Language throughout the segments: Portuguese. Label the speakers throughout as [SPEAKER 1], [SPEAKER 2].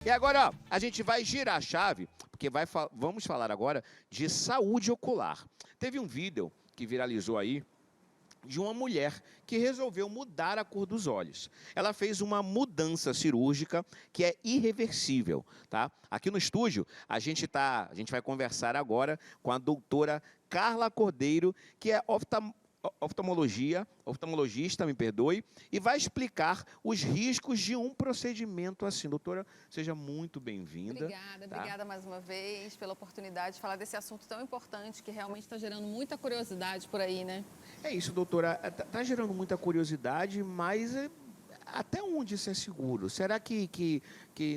[SPEAKER 1] E agora, ó, a gente vai girar a chave, porque vamos falar agora de saúde ocular. Teve um vídeo que viralizou aí de uma mulher que resolveu mudar a cor dos olhos. Ela fez uma mudança cirúrgica que é irreversível, tá? Aqui no estúdio, a gente vai conversar agora com a doutora Carla Cordeiro, que é oftalmologista, me perdoe, e vai explicar os riscos de um procedimento assim. Doutora, seja muito bem-vinda.
[SPEAKER 2] Obrigada mais uma vez pela oportunidade de falar desse assunto tão importante que realmente está gerando muita curiosidade por aí, né?
[SPEAKER 1] É isso, doutora. Está gerando muita curiosidade, mas até onde isso é seguro? Será que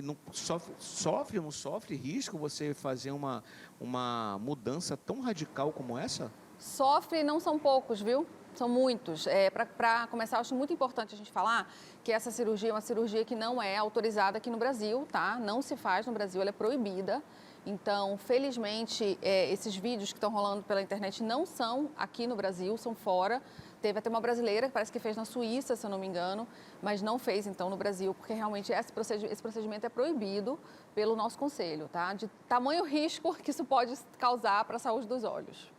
[SPEAKER 1] não sofre ou não sofre risco você fazer uma mudança tão radical como essa?
[SPEAKER 2] Sofre não são poucos, viu? São muitos. Para começar, eu acho muito importante a gente falar que essa cirurgia é uma cirurgia que não é autorizada aqui no Brasil, tá? Não se faz no Brasil, ela é proibida. Então, felizmente, esses vídeos que estão rolando pela internet não são aqui no Brasil, são fora. Teve até uma brasileira que parece que fez na Suíça, se eu não me engano, mas não fez, então, no Brasil, porque realmente esse procedimento é proibido pelo nosso conselho, tá? De tamanho risco que isso pode causar para a saúde dos olhos.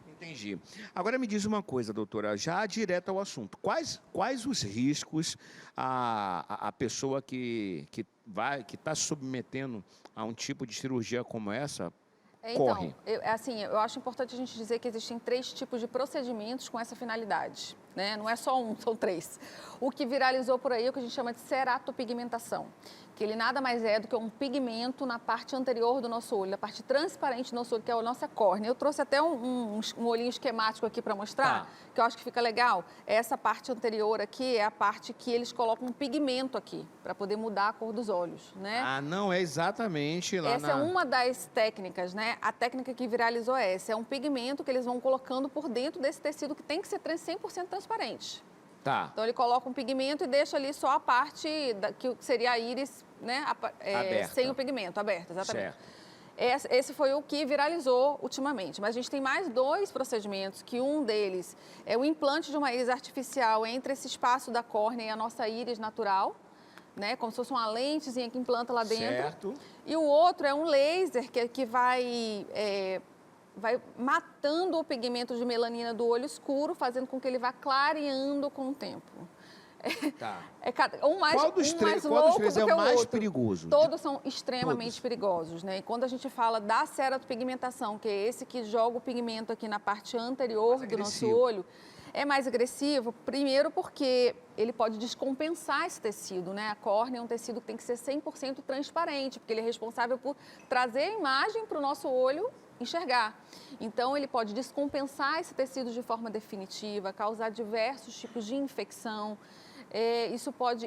[SPEAKER 1] Entendi. Agora me diz uma coisa, doutora, já direto ao assunto. Quais os riscos a pessoa que está se submetendo a um tipo de cirurgia como essa corre?
[SPEAKER 2] Então, eu acho importante a gente dizer que existem 3 tipos de procedimentos com essa finalidade, né? Não é só um, são 3. O que viralizou por aí é o que a gente chama de ceratopigmentação, que ele nada mais é do que um pigmento na parte anterior do nosso olho, na parte transparente do nosso olho, que é a nossa córnea. Eu trouxe até um olhinho esquemático aqui para mostrar, que eu acho que fica legal. Essa parte anterior aqui é a parte que eles colocam um pigmento aqui, para poder mudar a cor dos olhos, né?
[SPEAKER 1] Ah, não, é exatamente lá
[SPEAKER 2] Essa é uma das técnicas, né? A técnica que viralizou é essa, é um pigmento que eles vão colocando por dentro desse tecido que tem que ser 100% transparente.
[SPEAKER 1] Tá.
[SPEAKER 2] Então, ele coloca um pigmento e deixa ali só a parte que seria a íris, né? Sem o pigmento, aberta, exatamente.
[SPEAKER 1] Certo.
[SPEAKER 2] Esse foi o que viralizou ultimamente. Mas a gente tem mais 2 procedimentos, que um deles é o implante de uma íris artificial entre esse espaço da córnea e a nossa íris natural, né? Como se fosse uma lentezinha que implanta lá dentro.
[SPEAKER 1] Certo.
[SPEAKER 2] E o outro é um laser que vai matando o pigmento de melanina do olho escuro, fazendo com que ele vá clareando com o tempo.
[SPEAKER 1] Tá.
[SPEAKER 2] Qual dos três é o mais
[SPEAKER 1] perigoso?
[SPEAKER 2] Todos são extremamente perigosos, né? E quando a gente fala da ceratopigmentação, que é esse que joga o pigmento aqui na parte anterior do nosso olho, é mais agressivo, primeiro porque ele pode descompensar esse tecido, né? A córnea é um tecido que tem que ser 100% transparente, porque ele é responsável por trazer a imagem para o nosso olho enxergar. Então, ele pode descompensar esse tecido de forma definitiva, causar diversos tipos de infecção.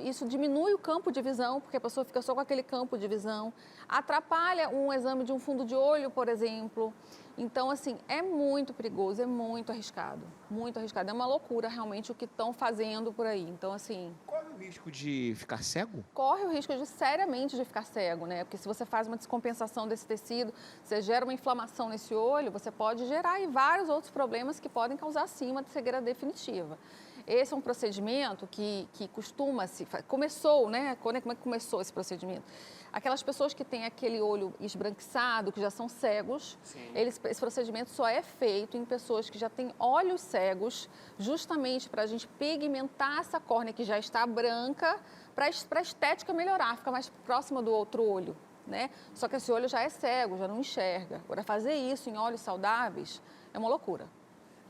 [SPEAKER 2] Isso diminui o campo de visão, porque a pessoa fica só com aquele campo de visão. Atrapalha um exame de um fundo de olho, por exemplo. Então, assim, é muito perigoso, é muito arriscado. Muito arriscado. É uma loucura, realmente, o que estão fazendo por aí. Então, assim...
[SPEAKER 1] Corre o risco de ficar cego?
[SPEAKER 2] Corre o risco seriamente de ficar cego, né? Porque se você faz uma descompensação desse tecido, você gera uma inflamação nesse olho, você pode gerar aí vários outros problemas que podem causar, sim, uma cegueira definitiva. Esse é um procedimento que costuma-se... Começou, né? Como é que começou esse procedimento? Aquelas pessoas que têm aquele olho esbranquiçado, que já são cegos, esse procedimento só é feito em pessoas que já têm olhos cegos, justamente para a gente pigmentar essa córnea que já está branca, para a estética melhorar, ficar mais próxima do outro olho, né? Só que esse olho já é cego, já não enxerga. Agora, fazer isso em olhos saudáveis é uma loucura.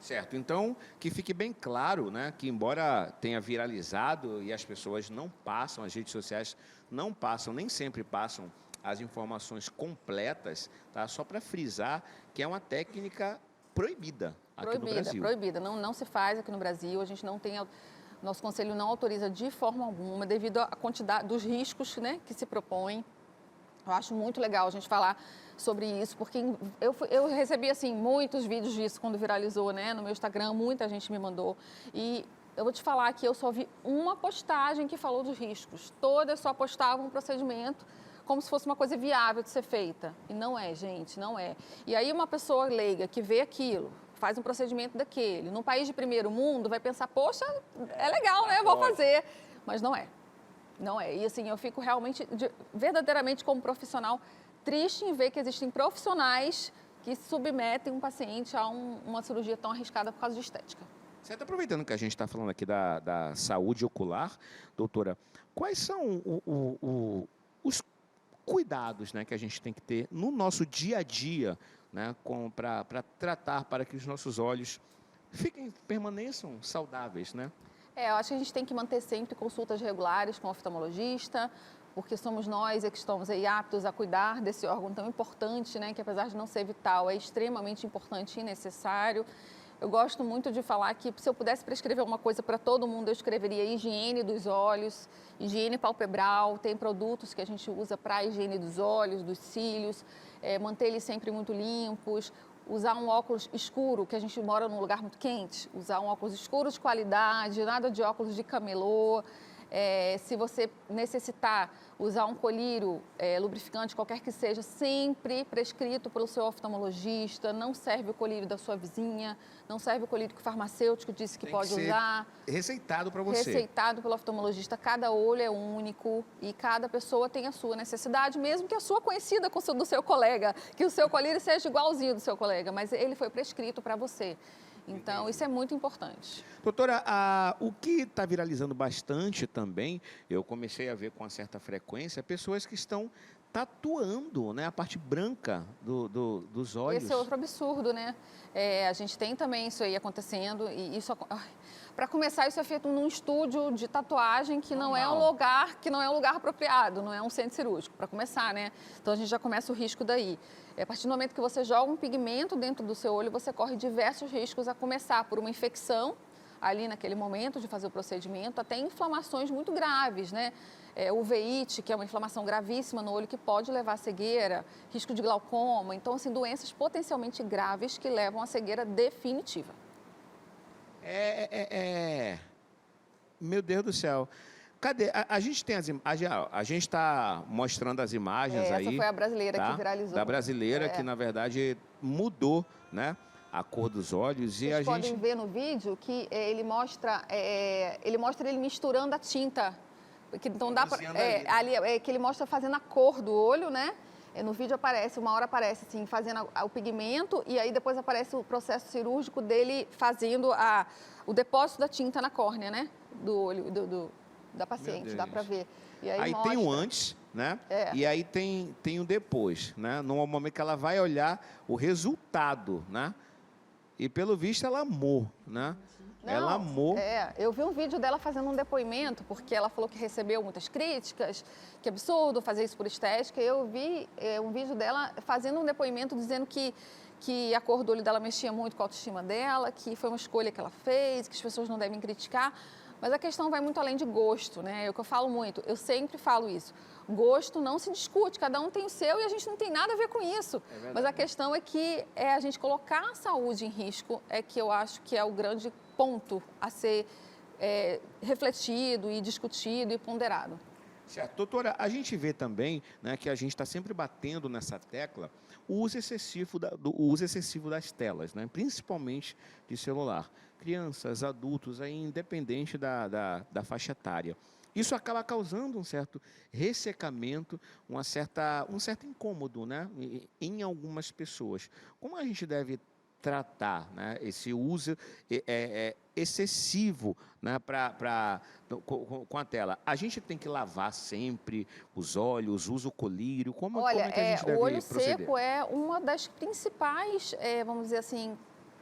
[SPEAKER 1] Certo, então que fique bem claro, né, que embora tenha viralizado e as pessoas não passam, as redes sociais não passam, nem sempre passam as informações completas, tá? Só para frisar que é uma técnica proibida aqui no Brasil.
[SPEAKER 2] Proibida, não se faz aqui no Brasil, a gente não tem, nosso conselho não autoriza de forma alguma, devido à quantidade dos riscos, né, que se propõem. Eu acho muito legal a gente falar sobre isso, porque eu recebi, assim, muitos vídeos disso quando viralizou, né, no meu Instagram, muita gente me mandou. E eu vou te falar que eu só vi uma postagem que falou dos riscos. Todas só postavam um procedimento como se fosse uma coisa viável de ser feita. E não é, gente, não é. E aí uma pessoa leiga que vê aquilo, faz um procedimento daquele, num país de primeiro mundo, vai pensar, poxa, é legal, né, eu vou fazer. Mas não é. Não é. E assim, eu fico realmente, verdadeiramente como profissional, triste em ver que existem profissionais que submetem um paciente a uma cirurgia tão arriscada por causa de estética.
[SPEAKER 1] Certo, aproveitando que a gente está falando aqui da saúde ocular, doutora, quais são os cuidados, né, que a gente tem que ter no nosso dia a dia, né, para tratar, para que os nossos olhos permaneçam saudáveis, né?
[SPEAKER 2] Eu acho que a gente tem que manter sempre consultas regulares com o oftalmologista, porque somos nós que estamos aí aptos a cuidar desse órgão tão importante, né, que apesar de não ser vital, é extremamente importante e necessário. Eu gosto muito de falar que se eu pudesse prescrever uma coisa para todo mundo, eu escreveria higiene dos olhos, higiene palpebral, tem produtos que a gente usa para a higiene dos olhos, dos cílios, manter eles sempre muito limpos, usar um óculos escuro, que a gente mora num lugar muito quente, usar um óculos escuro de qualidade, nada de óculos de camelô. Se você necessitar usar um colírio lubrificante, qualquer que seja, sempre prescrito pelo seu oftalmologista, não serve o colírio da sua vizinha, não serve o colírio que o farmacêutico disse que pode usar.
[SPEAKER 1] Receitado para você.
[SPEAKER 2] Receitado pelo oftalmologista, cada olho é único e cada pessoa tem a sua necessidade, mesmo que a sua conhecida do seu colega, que o seu colírio seja igualzinho do seu colega, mas ele foi prescrito para você. Então, isso é muito importante.
[SPEAKER 1] Doutora, o que está viralizando bastante também, eu comecei a ver com uma certa frequência, pessoas que estão tatuando, né, a parte branca dos olhos.
[SPEAKER 2] Esse é outro absurdo, né? A gente tem também isso aí acontecendo e isso... Para começar, isso é feito num estúdio de tatuagem que não é um lugar apropriado, não é um centro cirúrgico, para começar, né? Então, a gente já começa o risco daí. A partir do momento que você joga um pigmento dentro do seu olho, você corre diversos riscos, a começar por uma infecção, ali naquele momento de fazer o procedimento, até inflamações muito graves, né? Uveíte, que é uma inflamação gravíssima no olho que pode levar à cegueira, risco de glaucoma. Então, assim, doenças potencialmente graves que levam à cegueira definitiva.
[SPEAKER 1] Meu Deus do céu. Cadê? A gente tem as imagens. A gente está mostrando as imagens aí.
[SPEAKER 2] Essa foi a brasileira, tá? Que viralizou.
[SPEAKER 1] Da brasileira, que na verdade mudou, né, a cor dos olhos.
[SPEAKER 2] Vocês podem ver no vídeo que ele mostra ele misturando a tinta. Então dá para que ele mostra fazendo a cor do olho, né? No vídeo aparece, uma hora aparece assim, fazendo o pigmento e aí depois aparece o processo cirúrgico dele fazendo o depósito da tinta na córnea, né? Do olho da paciente, dá para ver. E aí
[SPEAKER 1] tem o antes, né? E aí tem o depois, né? No momento que ela vai olhar o resultado, né? E pelo visto ela amou, né? Ela amou.
[SPEAKER 2] Eu vi um vídeo dela fazendo um depoimento, porque ela falou que recebeu muitas críticas, que absurdo fazer isso por estética. Eu vi um vídeo dela fazendo um depoimento dizendo que a cor do olho dela mexia muito com a autoestima dela, que foi uma escolha que ela fez, que as pessoas não devem criticar. Mas a questão vai muito além de gosto, né? É o que eu falo muito, eu sempre falo isso. Gosto não se discute, cada um tem o seu e a gente não tem nada a ver com isso. Mas a questão é que a gente colocar a saúde em risco é que eu acho que é o grande ponto a ser refletido e discutido e ponderado.
[SPEAKER 1] Certo. Doutora, a gente vê também, né, que a gente está sempre batendo nessa tecla o uso excessivo das telas, né, principalmente de celular. Crianças, adultos, aí, independente da faixa etária. Isso acaba causando um certo ressecamento, um certo incômodo, né, em algumas pessoas. Como a gente deve tratar, né, esse uso excessivo, né, com a tela? A gente tem que lavar sempre os olhos, usa o colírio? Como é que a gente deve proceder?
[SPEAKER 2] O olho seco é uma das principais, vamos dizer assim,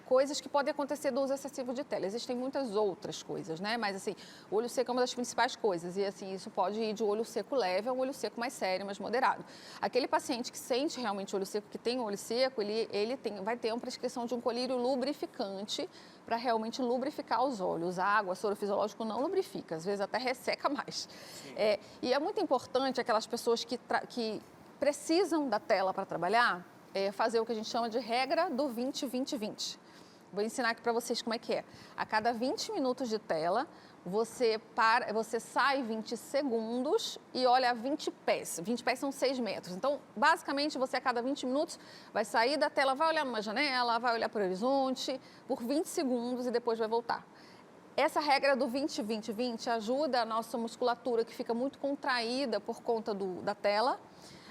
[SPEAKER 2] coisas que podem acontecer do uso excessivo de tela. Existem muitas outras coisas, né? Mas, assim, o olho seco é uma das principais coisas. E, assim, isso pode ir de olho seco leve a um olho seco mais sério, mais moderado. Aquele paciente que sente realmente olho seco, que tem olho seco, ele vai ter uma prescrição de um colírio lubrificante para realmente lubrificar os olhos. A água, soro fisiológico não lubrifica, às vezes até resseca mais. E é muito importante aquelas pessoas que precisam da tela para trabalhar, fazer o que a gente chama de regra do 20-20-20. Vou ensinar aqui para vocês como é que é. A cada 20 minutos de tela, você sai 20 segundos e olha 20 pés. 20 pés são 6 metros. Então, basicamente, você a cada 20 minutos vai sair da tela, vai olhar numa janela, vai olhar para o horizonte por 20 segundos e depois vai voltar. Essa regra do 20-20-20 ajuda a nossa musculatura, que fica muito contraída por conta da tela,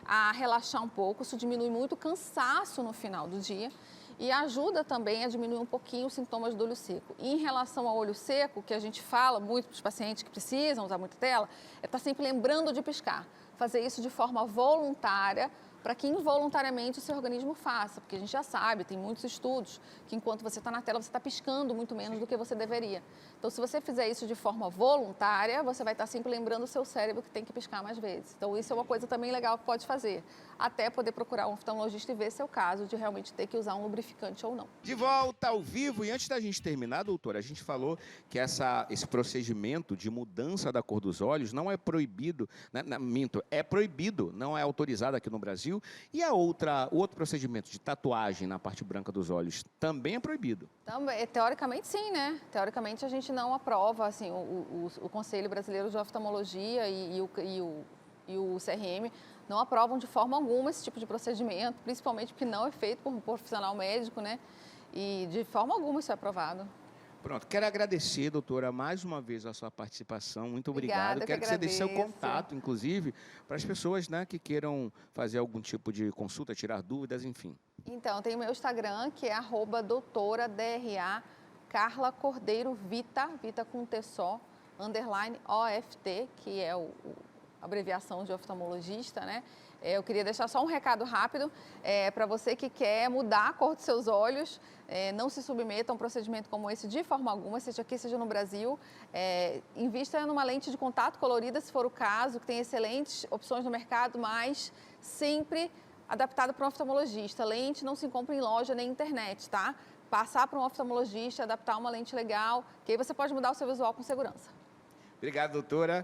[SPEAKER 2] a relaxar um pouco. Isso diminui muito o cansaço no final do dia e ajuda também a diminuir um pouquinho os sintomas do olho seco. E em relação ao olho seco, que a gente fala muito para os pacientes que precisam usar muita tela, é estar sempre lembrando de piscar. Fazer isso de forma voluntária, para que involuntariamente o seu organismo faça, porque a gente já sabe, tem muitos estudos, que enquanto você está na tela, você está piscando muito menos do que você deveria. Então, se você fizer isso de forma voluntária, você vai estar sempre lembrando o seu cérebro que tem que piscar mais vezes. Então, isso é uma coisa também legal que pode fazer, até poder procurar um oftalmologista e ver se é o caso de realmente ter que usar um lubrificante ou não.
[SPEAKER 1] De volta ao vivo, e antes da gente terminar, doutora, a gente falou que esse procedimento de mudança da cor dos olhos não é proibido, né? Minto, é proibido, não é autorizado aqui no Brasil. E o outro procedimento de tatuagem na parte branca dos olhos também é proibido?
[SPEAKER 2] Também, teoricamente sim, né? Teoricamente a gente não aprova, assim, o Conselho Brasileiro de Oftalmologia e o CRM não aprovam de forma alguma esse tipo de procedimento, principalmente porque não é feito por um profissional médico, né? E de forma alguma isso é aprovado.
[SPEAKER 1] Pronto, quero agradecer, doutora, mais uma vez a sua participação. Muito obrigado.
[SPEAKER 2] Obrigada,
[SPEAKER 1] Quero que você deixe seu contato, inclusive, para as pessoas, né, que queiram fazer algum tipo de consulta, tirar dúvidas, enfim.
[SPEAKER 2] Então, tem o meu Instagram, que é @doutora_DRA Carla Cordeiro Vita, Vita com T só, _OFT, que é a abreviação de oftalmologista, né? Eu queria deixar só um recado rápido para você que quer mudar a cor dos seus olhos. Não se submeta a um procedimento como esse de forma alguma, seja aqui, seja no Brasil. Invista numa lente de contato colorida, se for o caso, que tem excelentes opções no mercado, mas sempre adaptado para um oftalmologista. Lente não se compra em loja nem internet, tá? Passar para um oftalmologista, adaptar uma lente legal, que aí você pode mudar o seu visual com segurança.
[SPEAKER 1] Obrigado, doutora.